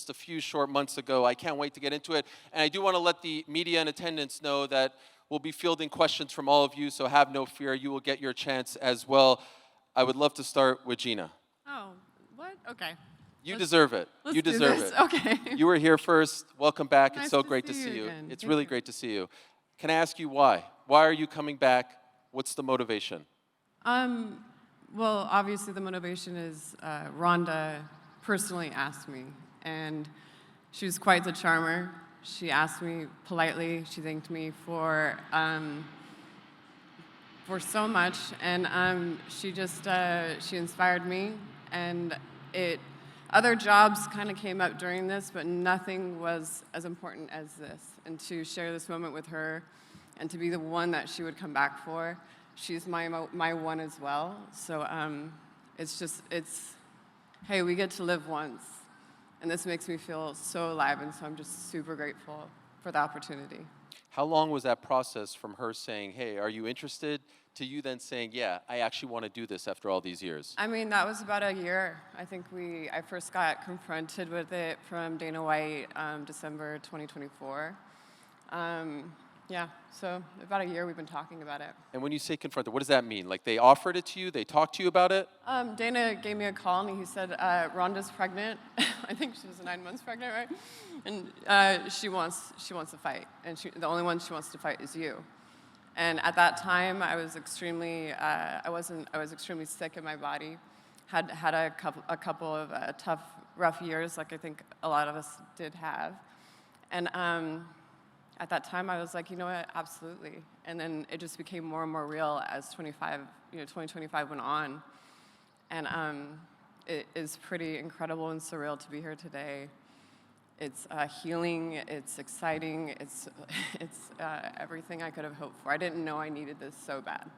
just a few short months ago. I can't wait to get into it. And I do want to let the media in attendance know that we'll be fielding questions from all of you, so have no fear. You will get your chance as well. I would love to start with Gina. Oh, what? Okay. You deserve it. You deserve it. Okay. You were here first. Welcome back. Nice it's so to great to see see you you. again. It's Thank really you. great to see you. Can I ask you why? Why are you coming back? What's the motivation? Well, obviously the motivation is Ronda personally asked me, and she was quite the charmer. She asked me politely. She thanked me for so much, and she just she inspired me. And other jobs kind of came up during this, but nothing was as important as this. And to share this moment with her, and to be the one that she would come back for. She's my one as well. So hey, we get to live once. And this makes me feel so alive, and so I'm just super grateful for the opportunity. How long was that process from her saying, hey, are you interested, to you then saying, yeah, I actually want to do this after all these years? I mean, that was about a year. I think I first got confronted with it from Dana White, December 2024. Yeah, so about a year we've been talking about it. And when you say confronted, what does that mean? Like they offered it to you, they talked to you about it? Dana gave me a call and he said, Ronda's pregnant. I think she was 9 months pregnant, right? And she wants to fight, and the only one she wants to fight is you. And at that time, I was extremely sick in my body. Had a couple of tough, rough years, like I think a lot of us did have. And at that time, I was like, you know what, absolutely. And then it just became more and more real as 2025 went on. And it is pretty incredible and surreal to be here today. It's healing, it's exciting, it's everything I could have hoped for. I didn't know I needed this so bad.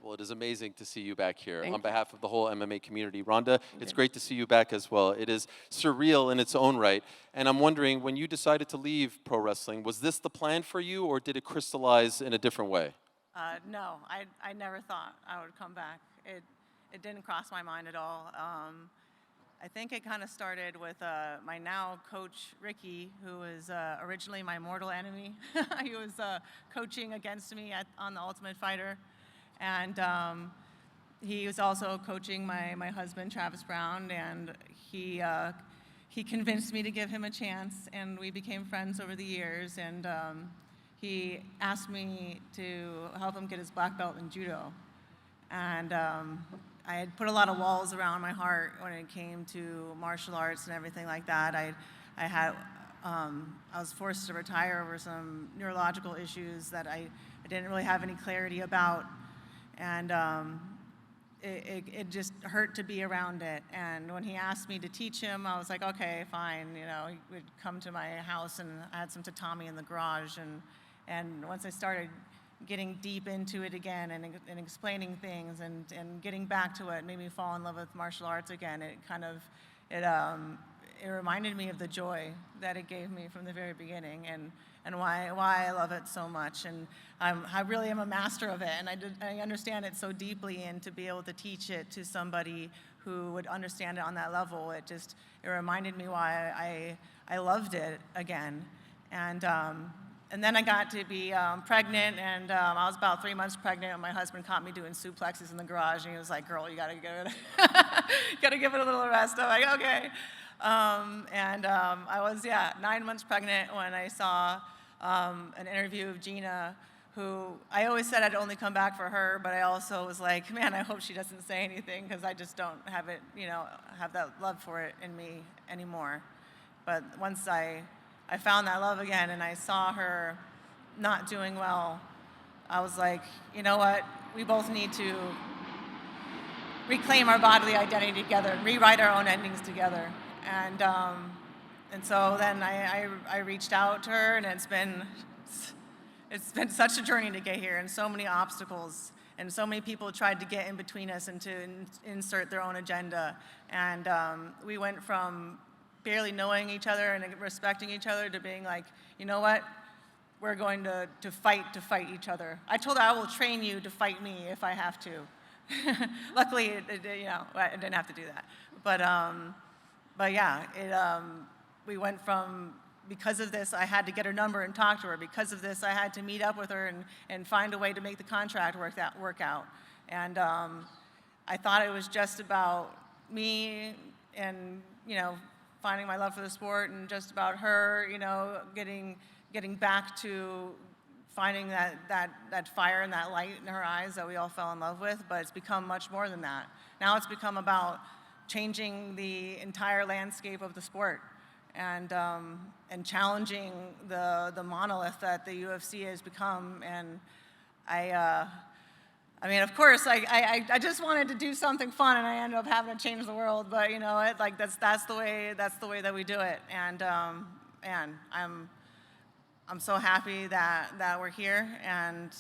Well, it is amazing to see you back here. Thank On you. behalf of the whole MMA community. Ronda, it's great to see you back as well. It is surreal in its own right. And I'm wondering, when you decided to leave pro wrestling, was this the plan for you, or did it crystallize in a different way? No, I never thought I would come back. It didn't cross my mind at all. I think it kind of started with my now coach, Ricky, who was originally my mortal enemy. He was coaching against me on The Ultimate Fighter. And he was also coaching my husband, Travis Brown, and he convinced me to give him a chance, and we became friends over the years. And he asked me to help him get his black belt in judo. And I had put a lot of walls around my heart when it came to martial arts and everything like that. I was forced to retire over some neurological issues that I didn't really have any clarity about. And it just hurt to be around it. And when he asked me to teach him, I was like, okay, fine. You know, he would come to my house, and I had some tatami in the garage. And once I started getting deep into it again and explaining things and getting back to it, made me fall in love with martial arts again. It reminded me of the joy that it gave me from the very beginning, and why I love it so much. And I really am a master of it, and I understand it so deeply, and to be able to teach it to somebody who would understand it on that level, it reminded me why I loved it again. And then I got to be pregnant, and I was about 3 months pregnant, and my husband caught me doing suplexes in the garage, and he was like, girl, you gotta give it a little rest. I'm like, okay. I was, 9 months pregnant when I saw an interview of Gina, who I always said I'd only come back for her, but I also was like, man, I hope she doesn't say anything, because I just don't have it, have that love for it in me anymore. But once I found that love again, and I saw her not doing well, I was like, you know what? We both need to reclaim our bodily identity together and rewrite our own endings together. And so then I reached out to her, and it's been such a journey to get here, and so many obstacles, and so many people tried to get in between us and to insert their own agenda. And we went from barely knowing each other and respecting each other to being like, you know what? We're going to fight each other. I told her I will train you to fight me if I have to. Luckily, I didn't have to do that. But yeah, we went from, because of this, I had to get her number and talk to her. Because of this, I had to meet up with her and find a way to make the contract work out. And I thought it was just about me and, finding my love for the sport, and just about her, getting back to finding that fire and that light in her eyes that we all fell in love with. But it's become much more than that. Now it's become about changing the entire landscape of the sport, and challenging the monolith that the UFC has become. And I mean, of course, I just wanted to do something fun, and I ended up having to change the world. But that's the way that we do it. And I'm so happy that we're here, and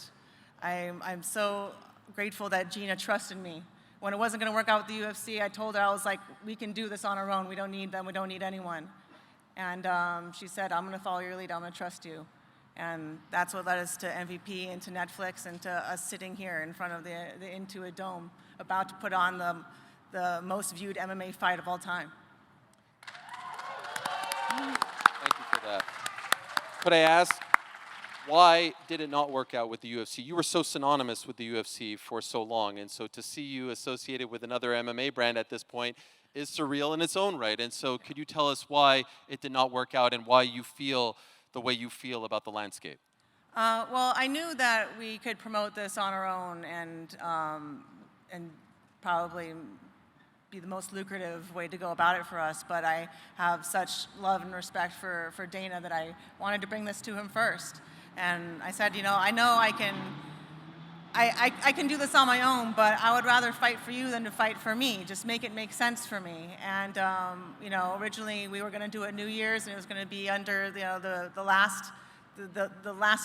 I'm so grateful that Gina trusted me. When it wasn't going to work out with the UFC, I told her, I was like, we can do this on our own. We don't need them. We don't need anyone. And she said, I'm going to follow your lead. I'm going to trust you. And that's what led us to MVP and to Netflix and to us sitting here in front of the Intuit Dome, about to put on the most viewed MMA fight of all time. Thank you for that. Could I ask, why did it not work out with the UFC? You were so synonymous with the UFC for so long, and so to see you associated with another MMA brand at this point is surreal in its own right. And so could you tell us why it did not work out, and why you feel the way you feel about the landscape? Well, I knew that we could promote this on our own, and probably be the most lucrative way to go about it for us. But I have such love and respect for Dana that I wanted to bring this to him first. And I said, I know I can do this on my own, but I would rather fight for you than to fight for me. Just make it make sense for me. And originally we were going to do it New Year's, and it was going to be under the last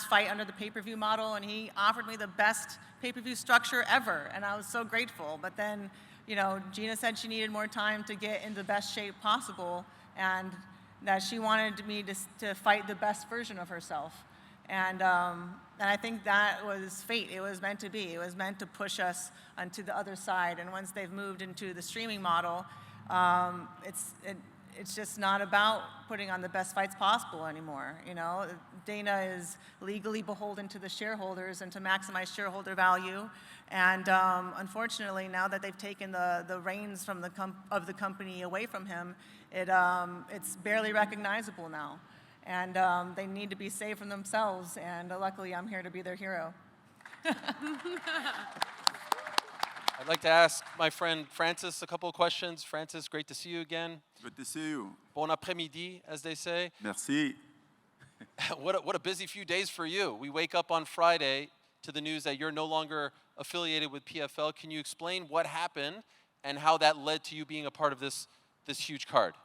fight under the pay-per-view model. And he offered me the best pay-per-view structure ever, and I was so grateful. But then, Gina said she needed more time to get in the best shape possible, and that she wanted me to fight the best version of herself. And I think that was fate. It was meant to be. It was meant to push us onto the other side. And once they've moved into the streaming model, it's just not about putting on the best fights possible anymore. Dana is legally beholden to the shareholders and to maximize shareholder value. And unfortunately, now that they've taken the reins from of the company away from him, it's barely recognizable now. And they need to be saved from themselves, and luckily I'm here to be their hero. I'd like to ask my friend Francis a couple of questions. Francis, great to see you again. Good to see you. Bon après-midi, as they say. Merci. What a busy few days for you. We wake up on Friday to the news that you're no longer affiliated with PFL. Can you explain what happened and how that led to you being a part of this huge card?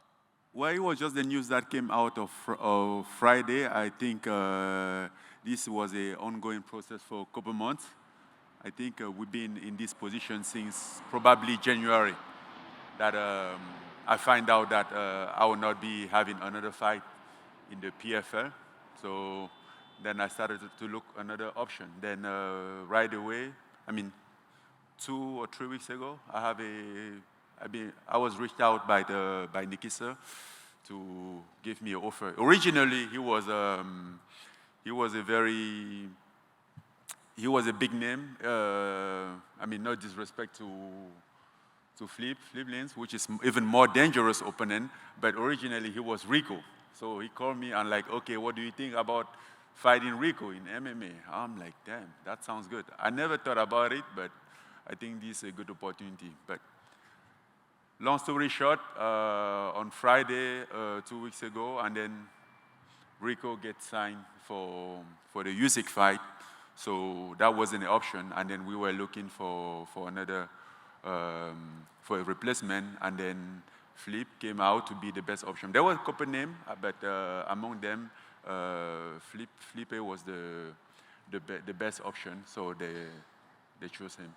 Well, it was just the news that came out of Friday. I think this was an ongoing process for a couple months. I think we've been in this position since probably January, that I find out that I will not be having another fight in the PFL. So then I started to look another option. Then right away, 2 or 3 weeks ago, I was reached out by Nikisa to give me an offer. Originally, he was a big name. No disrespect to Philipe Lins, which is even more dangerous opponent. But originally, he was Rico. So he called me and like, okay, what do you think about fighting Rico in MMA? I'm like, damn, that sounds good. I never thought about it, but I think this is a good opportunity. But long story short, on Friday, 2 weeks ago, and then Rico gets signed for the Usyk fight. So that wasn't an option, and then we were looking for another, for a replacement, and then Philipe came out to be the best option. There were a couple names, but among them, Philipe was the best option, so they chose him.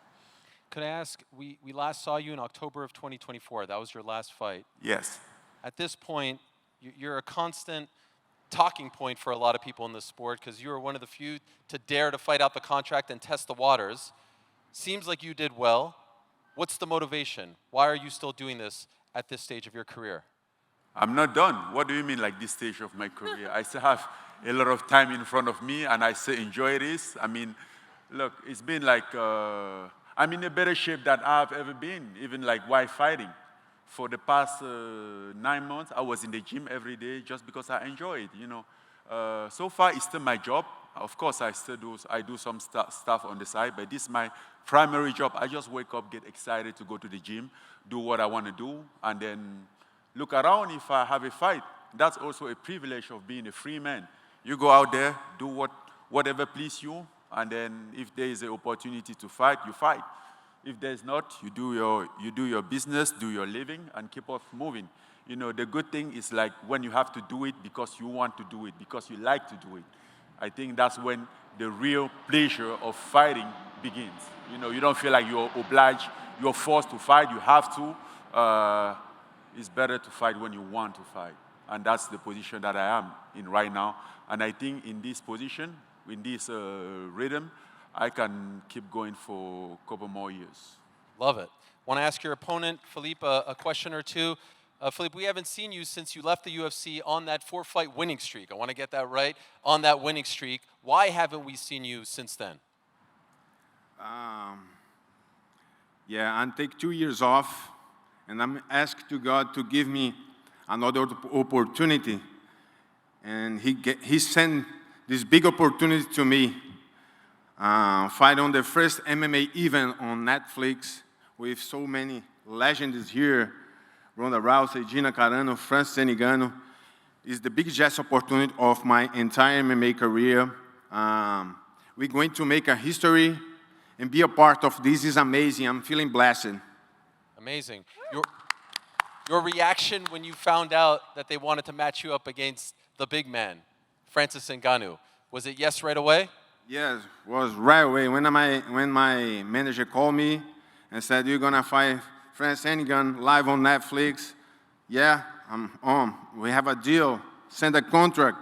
Could I ask, we last saw you in October of 2024. That was your last fight. Yes. At this point, you're a constant talking point for a lot of people in this sport, because you were one of the few to dare to fight out the contract and test the waters. Seems like you did well. What's the motivation? Why are you still doing this at this stage of your career? I'm not done. What do you mean, like this stage of my career? I still have a lot of time in front of me, and I still enjoy this. I mean, look, it's been like, I'm in a better shape than I've ever been, even like while fighting. For the past 9 months, I was in the gym every day just because I enjoy it, you know. So far, it's still my job. Of course, I do some stuff on the side, but this is my primary job. I just wake up, get excited to go to the gym, do what I want to do, and then look around if I have a fight. That's also a privilege of being a free man. You go out there, do whatever pleases you, and then if there is an opportunity to fight, you fight. If there's not, you do your business, do your living, and keep on moving. You know, the good thing is like when you have to do it because you want to do it, because you like to do it. I think that's when the real pleasure of fighting begins. You know, you don't feel like you're obliged, you're forced to fight, you have to. It's better to fight when you want to fight. And that's the position that I am in right now. And I think in this position, in this rhythm, I can keep going for a couple more years. Love it. Want to ask your opponent, Philippe, a question or two. Philippe, we haven't seen you since you left the UFC on that 4-fight winning streak. I want to get that right, on that winning streak. Why haven't we seen you since then? Yeah, I take 2 years off, and I'm asked to God to give me another opportunity. And he sent this big opportunity to me. Fight on the first MMA event on Netflix with so many legends here. Ronda Rousey, Gina Carano, Francis Ngannou. It's the biggest opportunity of my entire MMA career. We're going to make a history and be a part of this. Is amazing. I'm feeling blessed. Amazing. Your reaction when you found out that they wanted to match you up against the big man, Francis Ngannou, was it yes right away? Yes, was right away. When my manager called me and said, you're going to fight Francis Ngannou live on Netflix, yeah, I'm on. We have a deal. Send a contract.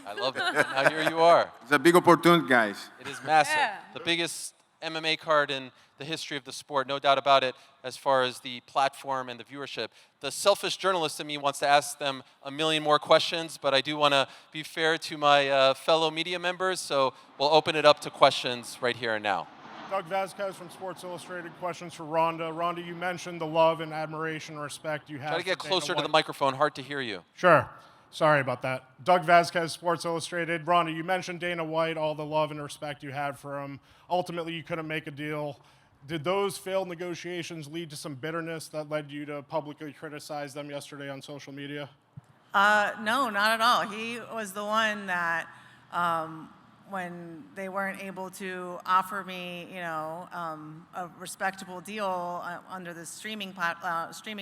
I love it. Now here you are. It's a big opportunity, guys. It is massive. Yeah. The biggest MMA card in the history of the sport, no doubt about it, as far as the platform and the viewership. The selfish journalist in me wants to ask them a million more questions, but I do want to be fair to my fellow media members, so we'll open it up to questions right here and now. Doug Vasquez from Sports Illustrated. Questions for Ronda. Ronda, you mentioned the love and admiration and respect you have. Try to get for closer Dana to the White. microphone. Hard to hear you. Sure. Sorry about that. Doug Vasquez, Sports Illustrated. Ronda, you mentioned Dana White, all the love and respect you had for him. Ultimately, you couldn't make a deal. Did those failed negotiations lead to some bitterness that led you to publicly criticize them yesterday on social media? No, not at all. He was the one that, when they weren't able to offer me, a respectable deal under the streaming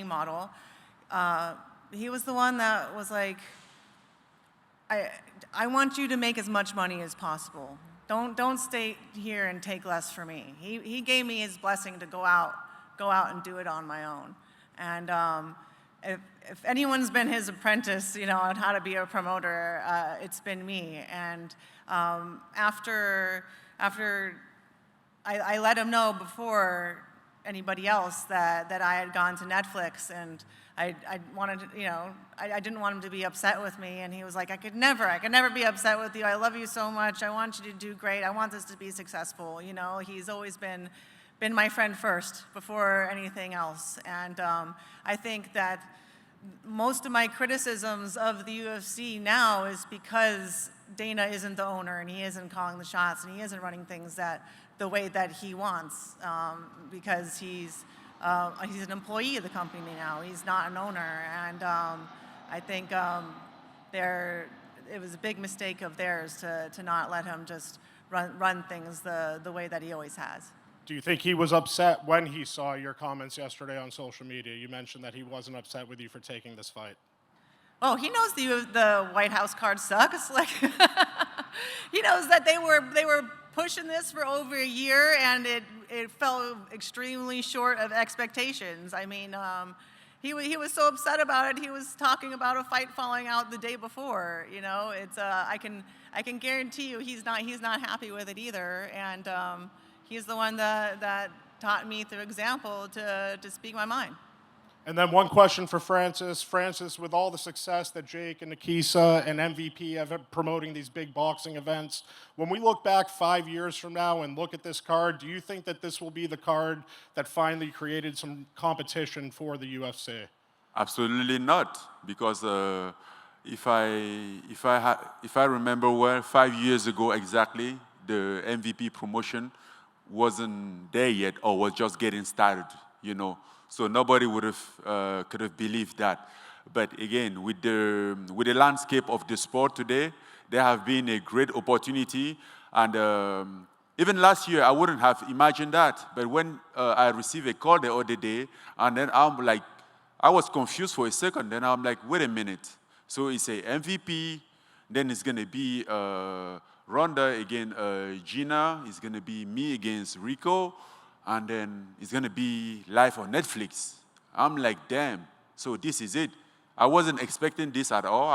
model, he was the one that was like, I want you to make as much money as possible. Don't stay here and take less for me. He gave me his blessing to go out and do it on my own. And if anyone's been his apprentice, on how to be a promoter, it's been me. And after I let him know before anybody else that I had gone to Netflix, and I wanted to, I didn't want him to be upset with me, and he was like, I could never be upset with you. I love you so much. I want you to do great. I want this to be successful. He's always been my friend first before anything else. And I think that most of my criticisms of the UFC now is because Dana isn't the owner, and he isn't calling the shots, and he isn't running things the way that he wants, because he's an employee of the company now. He's not an owner, and I think it was a big mistake of theirs to not let him just run things the way that he always has. Do you think he was upset when he saw your comments yesterday on social media? You mentioned that he wasn't upset with you for taking this fight. Oh, he knows the White House card sucks. Like, he knows that they were pushing this for over a year, and it fell extremely short of expectations. I mean, he was so upset about it. He was talking about a fight falling out the day before. It's I can guarantee you he's not happy with it either. And he's the one that taught me through example to speak my mind. And then one question for Francis. Francis, with all the success that Jake and Nikisa and MVP have had promoting these big boxing events, when we look back 5 years from now and look at this card, do you think that this will be the card that finally created some competition for the UFC? Absolutely not, because if I remember well, 5 years ago exactly, the MVP promotion wasn't there yet or was just getting started, you know. So nobody would have could have believed that. But again, with the landscape of the sport today, there have been a great opportunity. And even last year, I wouldn't have imagined that. But when I received a call the other day, and then I'm like, I was confused for a second. Then I'm like, wait a minute. So it's a MVP. Then it's going to be Ronda against Gina. It's going to be me against Rico. And then it's going to be live on Netflix. I'm like, damn. So this is it. I wasn't expecting this at all.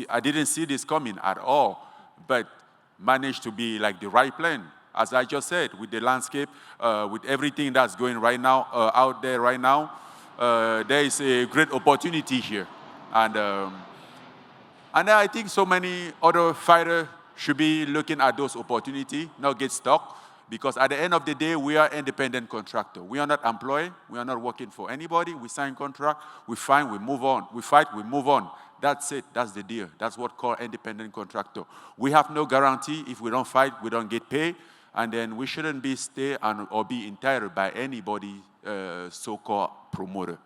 I didn't see this coming at all. But managed to be like the right plan. As I just said, with the landscape, with everything that's going right now, out there right now, there is a great opportunity here. And I think so many other fighters should be looking at those opportunities, not get stuck. Because at the end of the day, we are independent contractor. We are not employed. We are not working for anybody. We sign contract. We fight. We move on. We fight. We move on. That's it. That's the deal. That's what called independent contractor. We have no guarantee. If we don't fight, we don't get paid. And then we shouldn't be or be entitled by anybody, so-called promoter.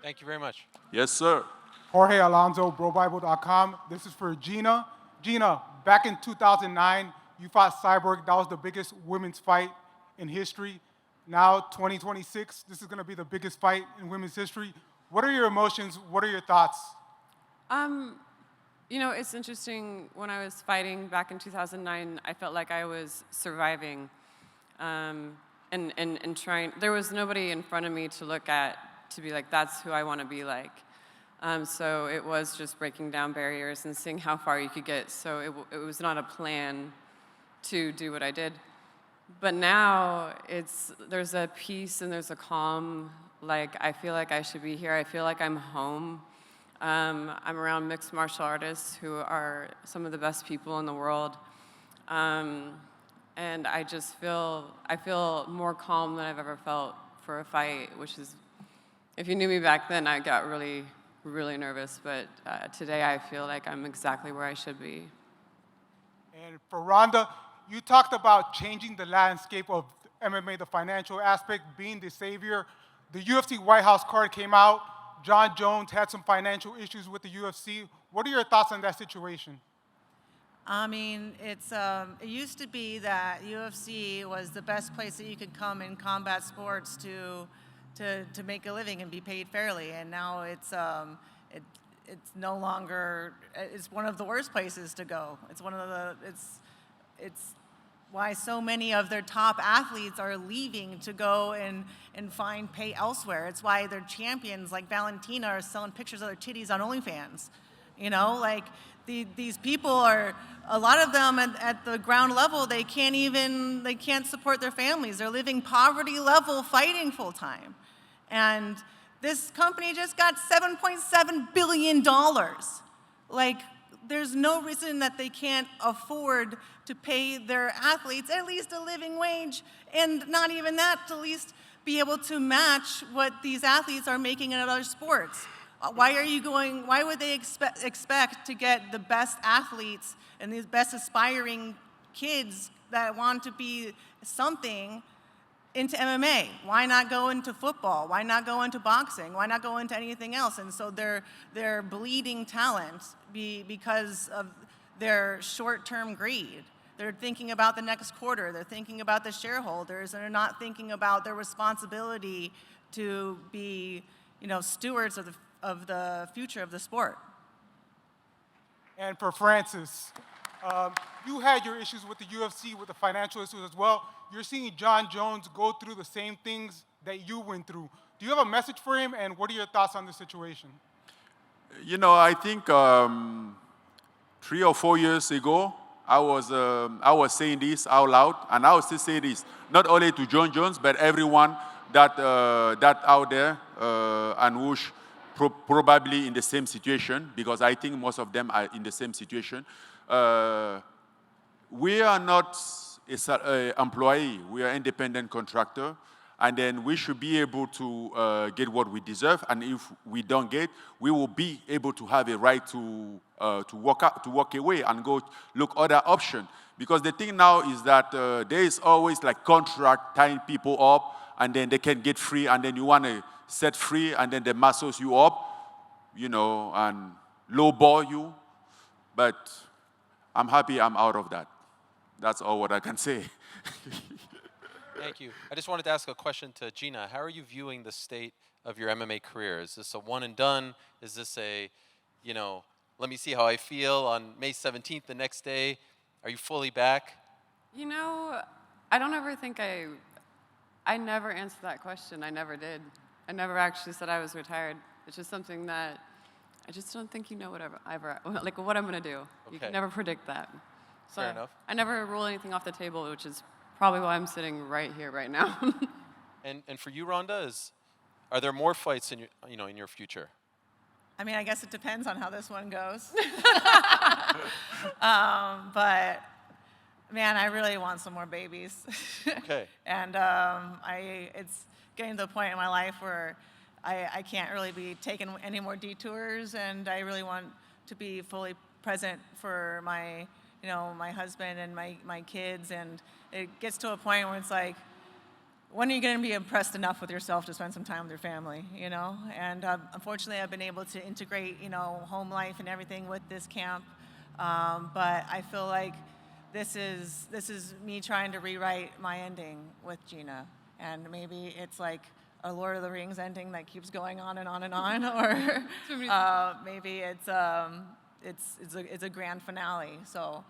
Thank you very much. Yes, sir. Jorge Alonso, BroBible.com. This is for Gina. Gina, back in 2009, you fought Cyborg. That was the biggest women's fight in history. Now, 2026, this is going to be the biggest fight in women's history. What are your emotions? What are your thoughts? You know, it's interesting. When I was fighting back in 2009, I felt like I was surviving and trying. There was nobody in front of me to look at to be like, that's who I want to be like. So it was just breaking down barriers and seeing how far you could get. So it was not a plan to do what I did. But now there's a peace and there's a calm. Like, I feel like I should be here. I feel like I'm home. I'm around mixed martial artists who are some of the best people in the world. And I feel more calm than I've ever felt for a fight, which is, if you knew me back then, I got really, really nervous. But today I feel like I'm exactly where I should be. And for Ronda, you talked about changing the landscape of MMA, the financial aspect, being the savior. The UFC White House card came out. John Jones had some financial issues with the UFC. What are your thoughts on that situation? I mean, it used to be that UFC was the best place that you could come in combat sports to make a living and be paid fairly, and now it's no longer. It's one of the worst places to go. It's why so many of their top athletes are leaving to go and find pay elsewhere. It's why their champions like Valentina are selling pictures of their titties on OnlyFans. You know, like these people are, a lot of them at the ground level, they can't support their families. They're living poverty level fighting full time. And this company just got $7.7 billion. Like, there's no reason that they can't afford to pay their athletes at least a living wage, and not even that, to at least be able to match what these athletes are making in other sports. Why would they expect to get the best athletes and these best aspiring kids that want to be something into MMA? Why not go into football? Why not go into boxing? Why not go into anything else? And so they're bleeding talent because of their short-term greed. They're thinking about the next quarter. They're thinking about the shareholders, and they're not thinking about their responsibility to be, stewards of the future of the sport. And for Francis, you had your issues with the UFC, with the financial issues as well. You're seeing John Jones go through the same things that you went through. Do you have a message for him, and what are your thoughts on the situation? I think 3 or 4 years ago, I was saying this out loud, and I will still say this, not only to John Jones, but everyone that out there, and who's probably in the same situation, because I think most of them are in the same situation. We are not an employee, we are independent contractor, and then we should be able to get what we deserve, and if we don't get, we will be able to have a right to walk away and go look other option. Because the thing now is that there is always like contract tying people up, and then they can get free, and then you want to set free, and then they muscles you up, you know, and lowball you. But I'm happy I'm out of that. That's all what I can say. Thank you. I just wanted to ask a question to Gina. How are you viewing the state of your MMA career? Is this a one and done? Is this a, you know, let me see how I feel on May 17th, the next day? Are you fully back? You know, I don't ever think I never answered that question. I never did. I never actually said I was retired. It's just something that I just don't think you know what I'm going to do. You Okay. can never predict that. So Fair enough. I never rule anything off the table, which is probably why I'm sitting right here, right now. And for you, Ronda, are there more fights in your, in your future? I mean, I guess it depends on how this one goes. But man, I really want some more babies. Okay. And it's getting to the point in my life where I can't really be taking any more detours, and I really want to be fully present for my husband and my kids. And it gets to a point where it's like, when are you going to be impressed enough with yourself to spend some time with your family, you know? And unfortunately, I've been able to integrate, home life and everything with this camp. But I feel like this is me trying to rewrite my ending with Gina. And maybe it's like a Lord of the Rings ending that keeps going on and on and on, or maybe it's a grand finale. So,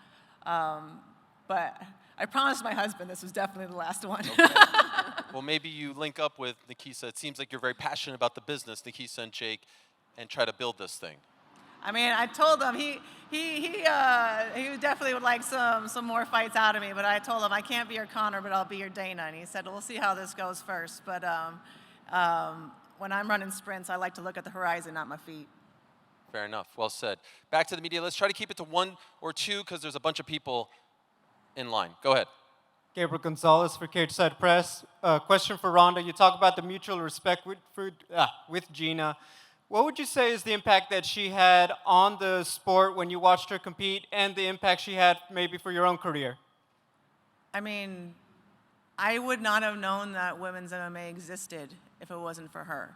but I promised my husband this was definitely the last one. Okay. Well, maybe you link up with Nikisa. It seems like you're very passionate about the business, Nikisa and Jake, and try to build this thing. I mean, I told him he definitely would like some more fights out of me, but I told him I can't be your Connor, but I'll be your Dana. And he said, we'll see how this goes first. But when I'm running sprints, I like to look at the horizon, not my feet. Fair enough. Well said. Back to the media. Let's try to keep it to one or two because there's a bunch of people in line. Go ahead. Gabriel Gonzalez for Cage Side Press. Question for Ronda. You talk about the mutual respect with Gina. What would you say is the impact that she had on the sport when you watched her compete, and the impact she had maybe for your own career? I mean, I would not have known that women's MMA existed if it wasn't for her.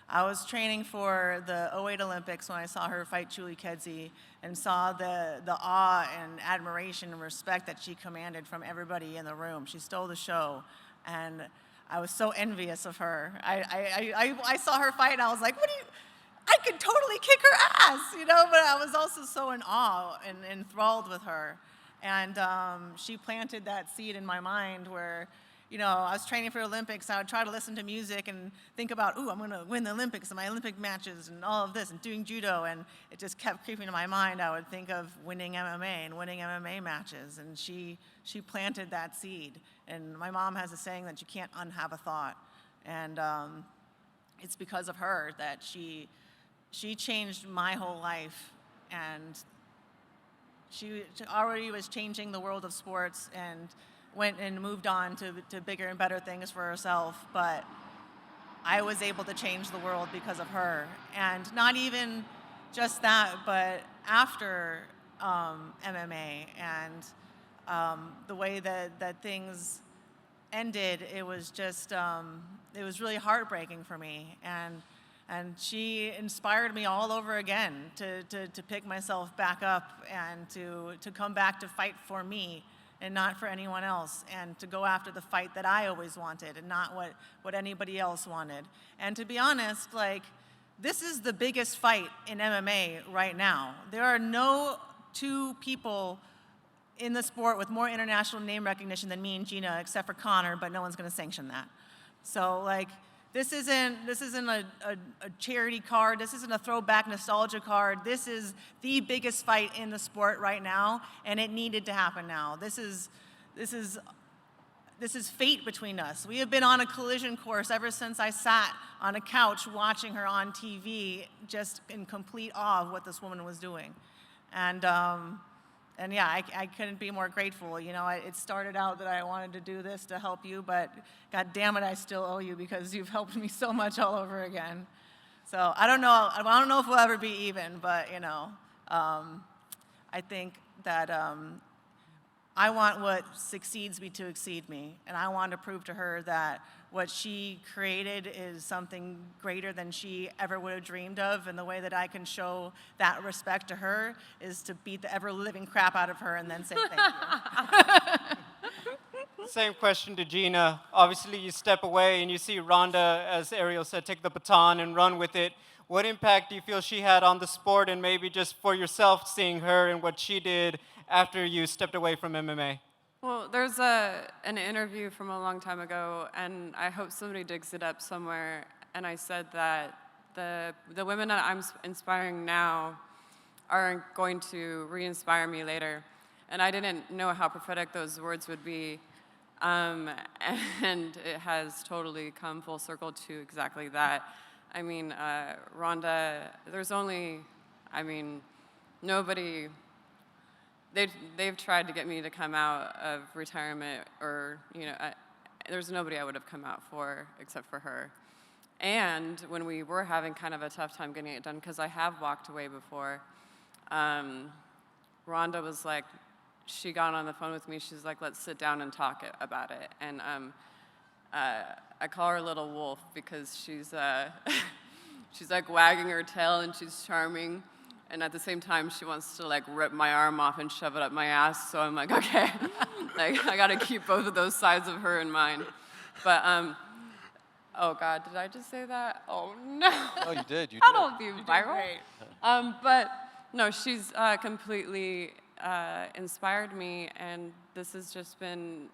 I was training for the 2008 Olympics when I saw her fight Julie Kedzie and saw the awe and admiration and respect that she commanded from everybody in the room. She stole the show, and I was so envious of her. I saw her fight, and I was like, I could totally kick her ass, but I was also so in awe and enthralled with her. And she planted that seed in my mind where, I was training for Olympics. I would try to listen to music and think about, I'm going to win the Olympics and my Olympic matches and all of this and doing judo. And it just kept creeping into my mind. I would think of winning MMA and winning MMA matches. And she planted that seed. And my mom has a saying that you can't unhave a thought. And it's because of her that she changed my whole life. And she already was changing the world of sports and went and moved on to bigger and better things for herself, but I was able to change the world because of her. And not even just that, but after MMA and the way that things ended, it was just, it was really heartbreaking for me. And she inspired me all over again to pick myself back up and to come back to fight for me and not for anyone else, and to go after the fight that I always wanted and not what anybody else wanted. And to be honest, this is the biggest fight in MMA right now. There are no two people in the sport with more international name recognition than me and Gina, except for Connor, but no one's gonna sanction that. So this isn't a charity card. This isn't a throwback nostalgia card. This is the biggest fight in the sport right now, and it needed to happen now. This is this is fate between us. We have been on a collision course ever since I sat on a couch watching her on TV, just in complete awe of what this woman was doing. And yeah, I couldn't be more grateful. You know, it started out that I wanted to do this to help you, but God damn it, I still owe you because you've helped me so much all over again. So I don't know if we'll ever be even, but you know, I think that I want what succeeds me to exceed me, and I want to prove to her that what she created is something greater than she ever would have dreamed of, and the way that I can show that respect to her is to beat the ever-living crap out of her and then say thank you. Same question to Gina. Obviously, you step away and you see Ronda, as Ariel said, take the baton and run with it. What impact do you feel she had on the sport, and maybe just for yourself, seeing her and what she did after you stepped away from MMA? Well, there's an interview from a long time ago, and I hope somebody digs it up somewhere, and I said that the women that I'm inspiring now are going to re-inspire me later. And I didn't know how prophetic those words would be, and it has totally come full circle to exactly that. I mean, Ronda, there's only, I mean, nobody, they've tried to get me to come out of retirement, or, you know, there's nobody I would have come out for except for her. And when we were having kind of a tough time getting it done, because I have walked away before, Ronda was like, she got on the phone with me, she's like, let's sit down and talk about it. And I call her Little Wolf because she's she's like wagging her tail and she's charming, and at the same time she wants to like rip my arm off and shove it up my ass. So I'm like, okay, like I gotta keep both of those sides of her in mind. But oh God, did I just say that? Oh no. Oh, you did. You did. That'll be viral. Great. But no, she's completely inspired me, and this has just been,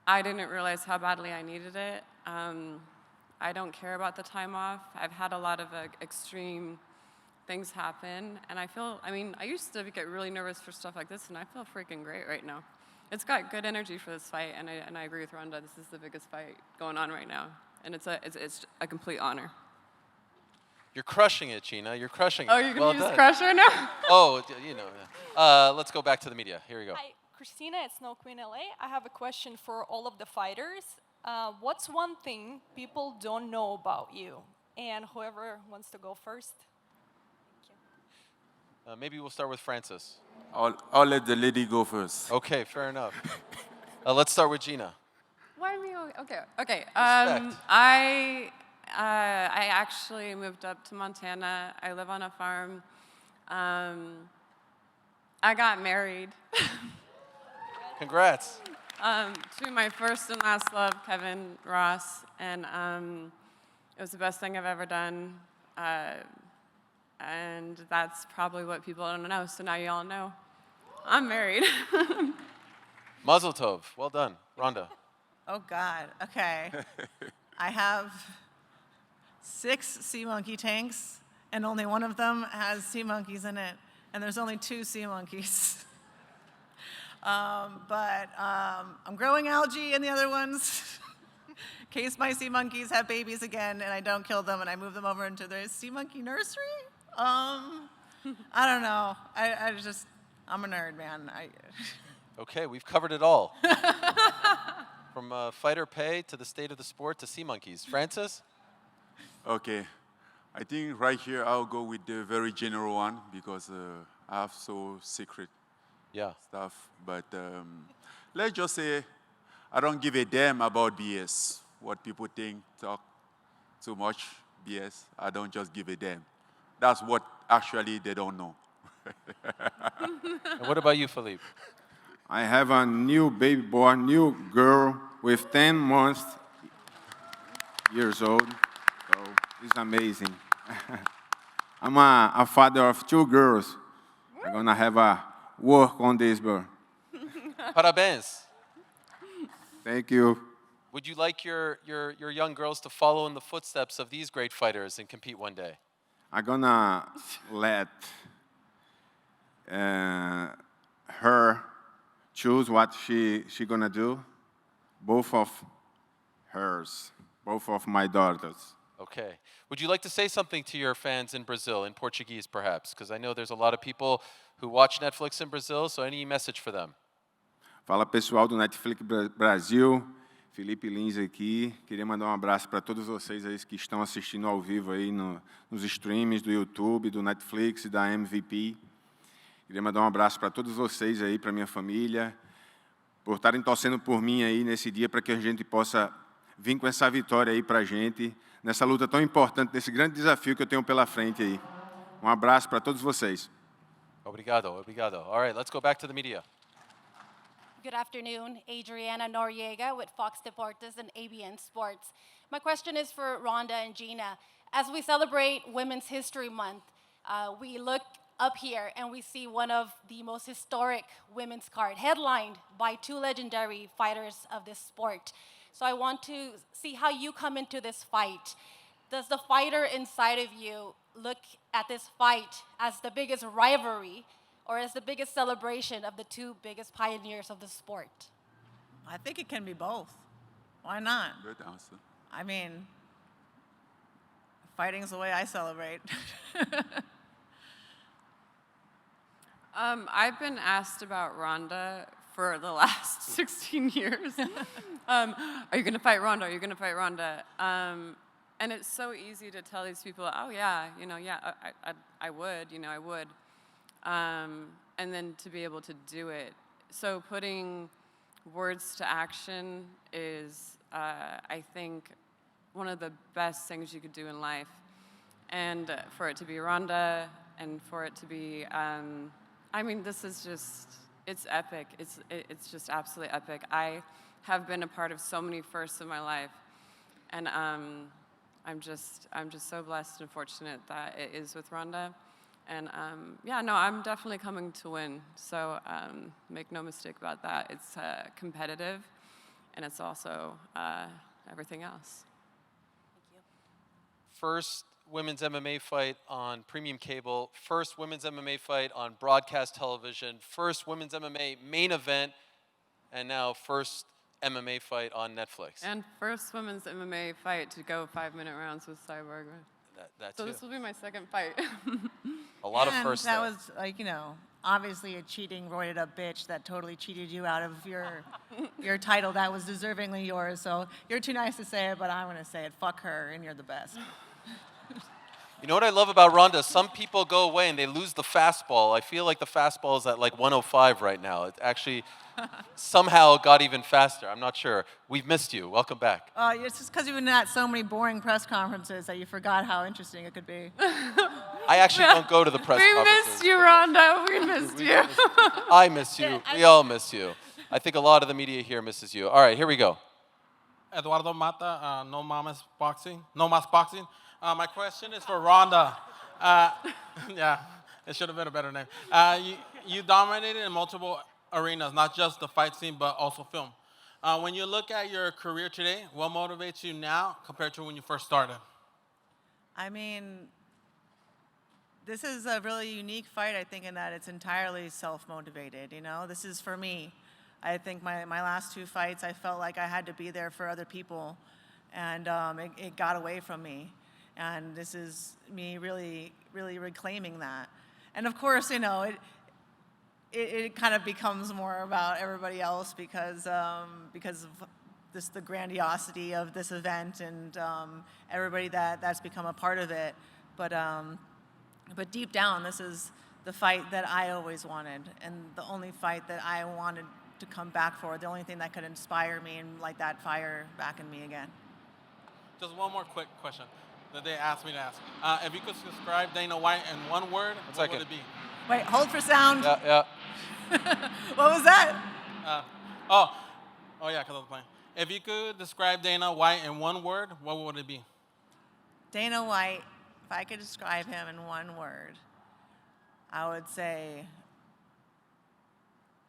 I didn't realize how badly I needed it. I don't care about the time off. I've had a lot of extreme things happen, and I feel, I mean, I used to get really nervous for stuff like this, and I feel freaking great right now. It's got good energy for this fight, and I agree with Ronda. This is the biggest fight going on right now, and it's a complete honor. You're crushing it, Gina. You're crushing it. Oh, you're gonna Well use done. Crusher now? Oh, you know. Yeah. Let's go back to the media. Here we go. Hi, Christina, it's Snow Queen LA. I have a question for all of the fighters. What's one thing people don't know about you? And whoever wants to go first. Thank you. Maybe we'll start with Francis. I'll let the lady go first. Okay, fair enough. Let's start with Gina. Why me? Okay. Respect. I actually moved up to Montana. I live on a farm. I got married. Congrats. To my first and last love, Kevin Ross, and it was the best thing I've ever done. And that's probably what people don't know, so now you all know. I'm married. Mazel tov. Well done. Ronda. Oh God, okay. I have 6 sea monkey tanks, and only one of them has sea monkeys in it, and there's only 2 sea monkeys. But I'm growing algae in the other ones, in case my sea monkeys have babies again and I don't kill them and I move them over into their sea monkey nursery. I don't know. I'm a nerd, man. Okay, we've covered it all. From fighter pay to the state of the sport to sea monkeys. Francis? Okay. I think right here I'll go with the very general one because I have so secret stuff. But let's just say I don't give a damn about BS. What people think, talk too much BS. I don't just give a damn. That's what actually they don't know. And what about you, Philippe? I have a new baby boy, new girl with 10 months years old. So it's amazing. I'm a father of 2 girls. I'm gonna have a work on this, bro. Parabéns. Thank you. Would you like your young girls to follow in the footsteps of these great fighters and compete one day? I'm gonna let her choose what she gonna do, both of hers, both of my daughters. Okay. Would you like to say something to your fans in Brazil, in Portuguese perhaps? Because I know there's a lot of people who watch Netflix in Brazil, so any message for them? Fala pessoal do Netflix Brasil, Philipe Lins aqui. Queria mandar um abraço para todos vocês aí que estão assistindo ao vivo aí nos streams do YouTube, do Netflix e da MVP. Queria mandar um abraço para todos vocês aí, para minha família, por estarem torcendo por mim aí nesse dia para que a gente possa vir com essa vitória aí para a gente, nessa luta tão importante, nesse grande desafio que eu tenho pela frente aí. Um abraço para todos vocês. Obrigado, obrigado. All right, let's go back to the media. Good afternoon, Adriana Noriega with Fox Deportes and ABN Sports. My question is for Ronda and Gina. As we celebrate Women's History Month, we look up here and we see one of the most historic women's card, headlined by two legendary fighters of this sport. So I want to see how you come into this fight. Does the fighter inside of you look at this fight as the biggest rivalry or as the biggest celebration of the two biggest pioneers of the sport? I think it can be both. Why not? Good answer. I mean, fighting's the way I celebrate. I've been asked about Ronda for the last 16 years. Are you going to fight Ronda? Are you going to fight Ronda? And it's so easy to tell these people, oh, yeah, I would, I would. And then to be able to do it. So putting words to action is, I think, one of the best things you could do in life. And for it to be Ronda and for it to be, this is just, it's epic. It's just absolutely epic. I have been a part of so many firsts in my life. And I'm just so blessed and fortunate that it is with Ronda. And I'm definitely coming to win. So make no mistake about that. It's competitive, and it's also everything else. Thank you. First women's MMA fight on premium cable, first women's MMA fight on broadcast television, first women's MMA main event, and now first MMA fight on Netflix. And first women's MMA fight to go 5-minute rounds with Cyborg. That So too. this will be my second fight. A lot of And firsts. that there. was like, obviously a cheating, roided up bitch that totally cheated you out of your title that was deservingly yours. So you're too nice to say it, but I'm going to say it. Fuck her, and you're the best. You know what I love about Ronda? Some people go away and they lose the fastball. I feel like the fastball is at like 105 right now. It actually somehow got even faster. I'm not sure. We've missed you. Welcome back. It's just because you've been at so many boring press conferences that you forgot how interesting it could be. I actually don't go to the press We conferences. missed you, Ronda. We missed you. I miss you. We all miss you. I think a lot of the media here misses you. All right, here we go. Eduardo Mata, No Mas Boxing. My question is for Ronda. Yeah, it should have been a better name. You dominated in multiple arenas, not just the fight scene, but also film. When you look at your career today, what motivates you now compared to when you first started? I mean, this is a really unique fight, I think, in that it's entirely self-motivated, This is for me. I think my last two fights, I felt like I had to be there for other people, and it got away from me. And this is me really, really reclaiming that. And of course, it kind of becomes more about everybody else because of the grandiosity of this event and everybody that's become a part of it. But deep down, this is the fight that I always wanted, and the only fight that I wanted to come back for, the only thing that could inspire me and light that fire back in me again. Just one more quick question that they asked me to ask. If you could describe Dana White in one word, what would it be? Wait, hold for sound. Yeah. What was that? Oh yeah, because I was playing. If you could describe Dana White in one word, what would it be? Dana White, if I could describe him in one word, I would say,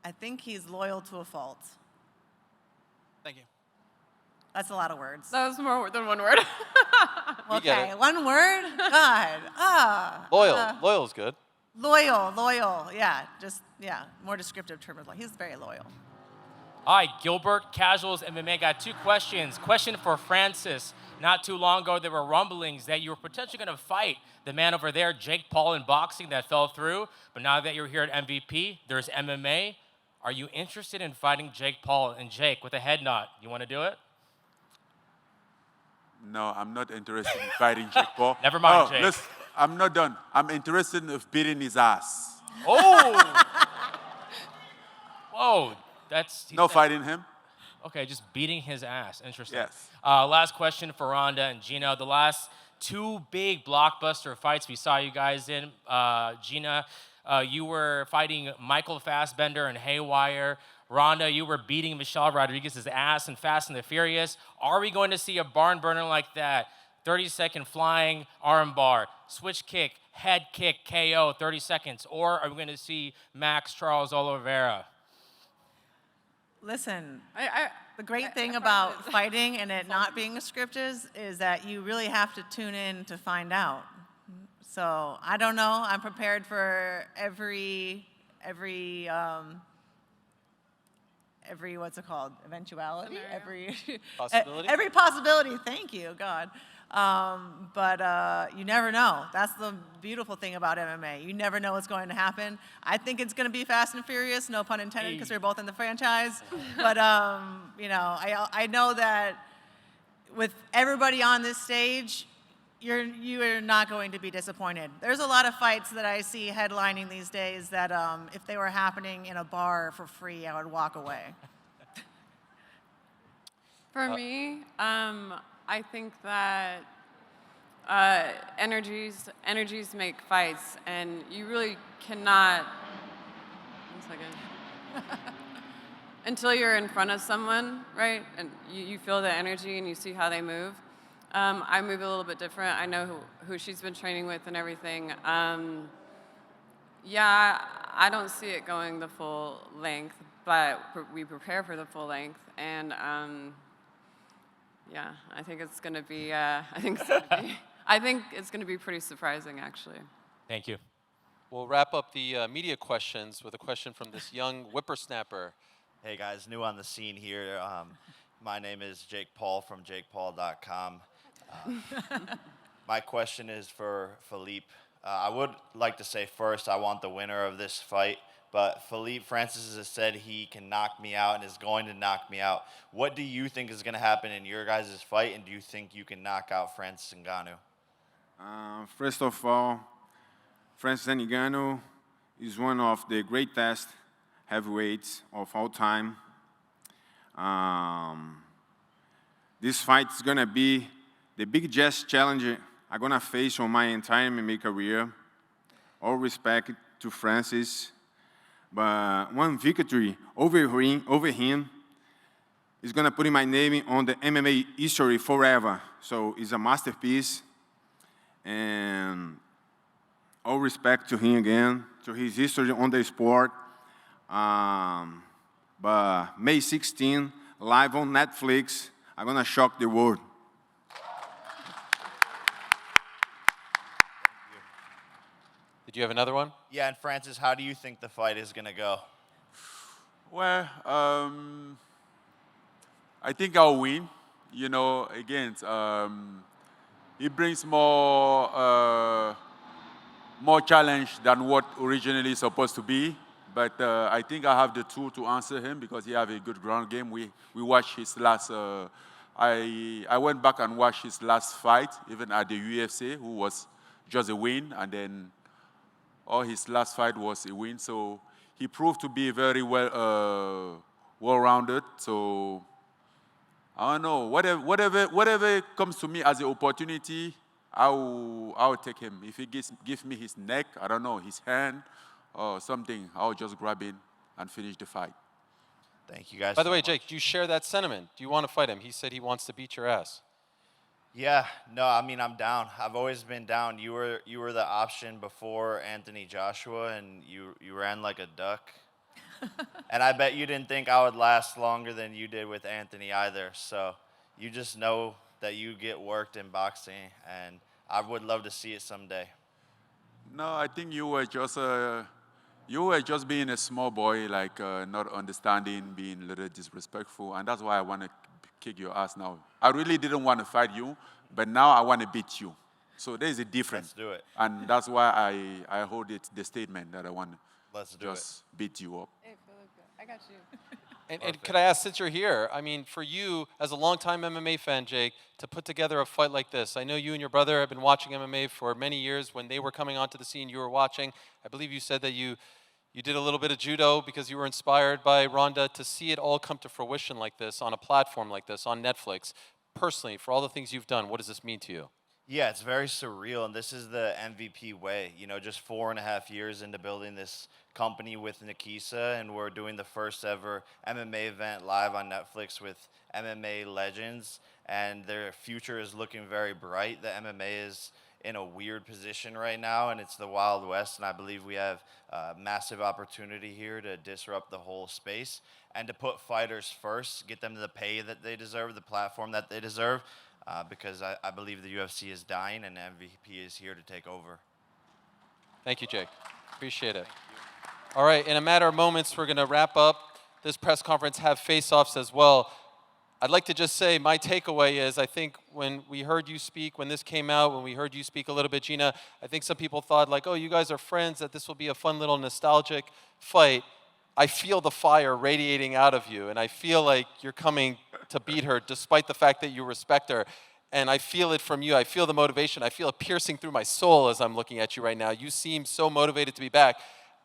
I think he's loyal to a fault. Thank you. That's a lot of words. That was more than one word. We get Okay, it. one word? God. Loyal's good. Loyal, yeah. More descriptive term. He's very loyal. Hi, Gilbert, Casuals MMA. Got 2 questions. Question for Francis. Not too long ago, there were rumblings that you were potentially going to fight the man over there, Jake Paul, in boxing. That fell through. But now that you're here at MVP, there's MMA. Are you interested in fighting Jake Paul? And Jake, with a head nod, you want to do it? No, I'm not interested in fighting Jake Paul. Never mind, Jake. Listen, I'm not done. I'm interested in beating his ass. Oh! Whoa, No fighting him. Okay, just beating his ass. Interesting. Yes. Last question for Ronda and Gina. The last 2 big blockbuster fights we saw you guys in. Gina, you were fighting Michael Fassbender and Haywire. Ronda, you were beating Michelle Rodriguez's ass in Fast and the Furious. Are we going to see a barn burner like that? 30-second flying armbar, switch kick, head kick, KO, 30 seconds. Or are we going to see Max Charles Oliveira? Listen, the great thing about fighting and it not being scripted is that you really have to tune in to find out. So I don't know. I'm prepared for every what's it called? Eventuality? Every Possibility? every possibility. Thank you, God. But you never know. That's the beautiful thing about MMA. You never know what's going to happen. I think it's going to be Fast and Furious, no pun intended, because they're both in the franchise. But you know, I know that with everybody on this stage, you are not going to be disappointed. There's a lot of fights that I see headlining these days that if they were happening in a bar for free, I would walk away. For me, I think that energies make fights, and you really cannot. 1 second. Until you're in front of someone, right, and you feel the energy and you see how they move. I move a little bit different. I know who she's been training with and everything. Yeah, I don't see it going the full length, but we prepare for the full length, and yeah, I think it's going to be. I think it's going to be pretty surprising, actually. Thank you. We'll wrap up the media questions with a question from this young whippersnapper. Hey guys, new on the scene here. My name is Jake Paul from JakePaul.com. My question is for Philippe. I would like to say first, I want the winner of this fight. But Philippe Francis has said he can knock me out and is going to knock me out. What do you think is going to happen in your guys' fight, and do you think you can knock out Francis Ngannou? First of all, Francis Ngannou is one of the greatest heavyweights of all time. This fight is going to be the biggest challenge I'm going to face on my entire MMA career. All respect to Francis. But one victory over him is going to put my name on the MMA history forever. So it's a masterpiece. And all respect to him again, to his history on the sport. But May 16, live on Netflix, I'm going to shock the world. Did you have another one? Yeah, and Francis, how do you think the fight is going to go? Well, I think I'll win. You know, again, it brings more challenge than what originally supposed to be. But I think I have the tool to answer him because he have a good ground game. We watched his last. I went back and watched his last fight, even at the UFC, who was just a win, and then all his last fight was a win. So he proved to be very well-rounded. So I don't know. Whatever comes to me as an opportunity, I'll take him. If he gives me his neck, I don't know, his hand or something, I'll just grab it and finish the fight. Thank you guys. By the way, Jake, do you share that sentiment? Do you want to fight him? He said he wants to beat your ass. Yeah, no, I mean, I'm down. I've always been down. You were the option before Anthony Joshua, and you ran like a duck. And I bet you didn't think I would last longer than you did with Anthony either. So you just know that you get worked in boxing, and I would love to see it someday. No, I think you were just You were just being a small boy, like not understanding, being a little disrespectful, and that's why I want to kick your ass now. I really didn't want to fight you, but now I want to beat you. So there's a difference. Let's do it. And that's why I hold it the statement that I want to Let's do just beat you up. Hey, Philippe, I got you. And could I ask, since you're here, I mean, for you, as a longtime MMA fan, Jake, to put together a fight like this, I know you and your brother have been watching MMA for many years. When they were coming onto the scene, you were watching. I believe you said that you did a little bit of judo because you were inspired by Ronda. To see it all come to fruition like this, on a platform like this, on Netflix, personally, for all the things you've done, what does this mean to you? Yeah, it's very surreal, and this is the MVP way. You know, just 4.5 years into building this company with Nikisa, and we're doing the first ever MMA event live on Netflix with MMA legends, and their future is looking very bright. The MMA is in a weird position right now, and it's the Wild West, and I believe we have a massive opportunity here to disrupt the whole space and to put fighters first, get them the pay that they deserve, the platform that they deserve, because I believe the UFC is dying and MVP is here to take over. Thank you, Jake. Appreciate it. All right, in a matter of moments, we're going to wrap up this press conference, have face-offs as well. I'd like to just say my takeaway is I think when we heard you speak, when this came out, when we heard you speak a little bit, Gina, I think some people thought like, oh, you guys are friends, that this will be a fun little nostalgic fight. I feel the fire radiating out of you, and I feel like you're coming to beat her despite the fact that you respect her. And I feel it from you. I feel the motivation. I feel it piercing through my soul as I'm looking at you right now. You seem so motivated to be back.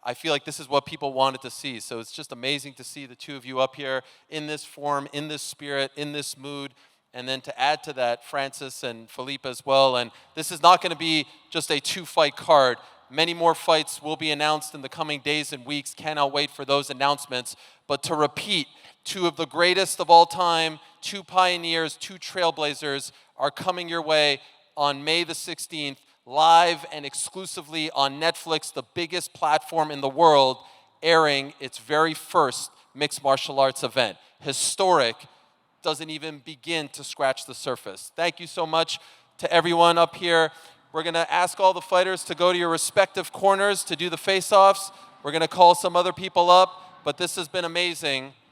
I feel like this is what people wanted to see. So it's just amazing to see the two of you up here in this form, in this spirit, in this mood. And then to add to that, Francis and Philippe as well. And this is not going to be just a two-fight card. Many more fights will be announced in the coming days and weeks. Cannot wait for those announcements. But to repeat, two of the greatest of all time, two pioneers, two trailblazers are coming your way on May the 16th, live and exclusively on Netflix, the biggest platform in the world, airing its very first mixed martial arts event. Historic, doesn't even begin to scratch the surface. Thank you so much to everyone up here. We're going to ask all the fighters to go to your respective corners to do the face-offs. We're going to call some other people up, but this has been amazing.